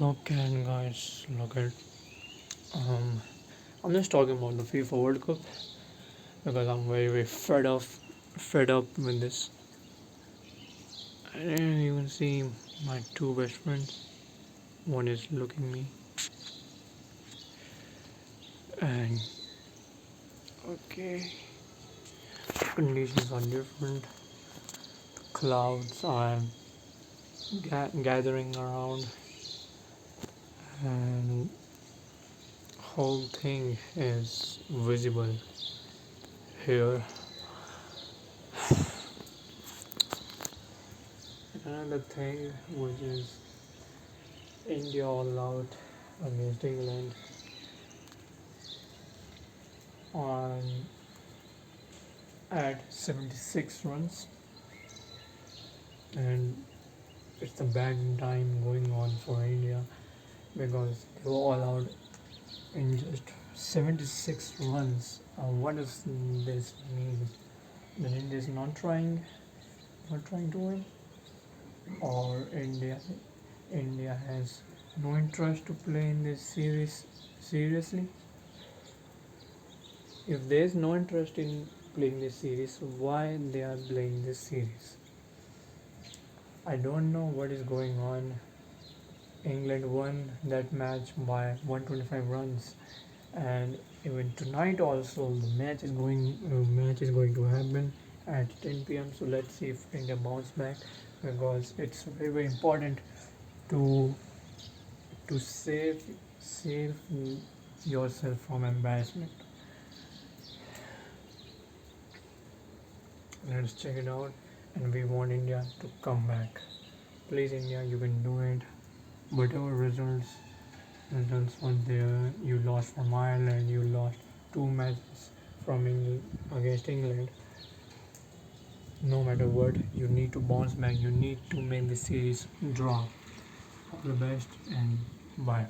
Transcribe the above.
Okay, and guys, look at um, I'm just talking about the FIFA World Cup because I'm very fed up with this. And you can see my two best friends. One is looking me, and okay, conditions are different. Clouds are gathering around, and whole thing is visible here. Another thing which is India all out against England on at 76 runs, and it's a bad time going on for India because they were all out in just 76 runs. What does this mean? That India is not trying to win, or India has no interest to play in this series seriously. If there is no interest in playing this series, why they are playing this series? I don't know what is going on. England won that match by 125 runs, and even tonight also the match is going to happen at 10 p.m. So let's see if India bounce back because it's very important to save yourself from embarrassment. Let's check it out, and we want India to come back. Please, India, you can do it. Whatever results were there, you lost from Ireland, you lost two matches from England against England. No matter what, you need to bounce back. You need to make the series draw. All the best and bye.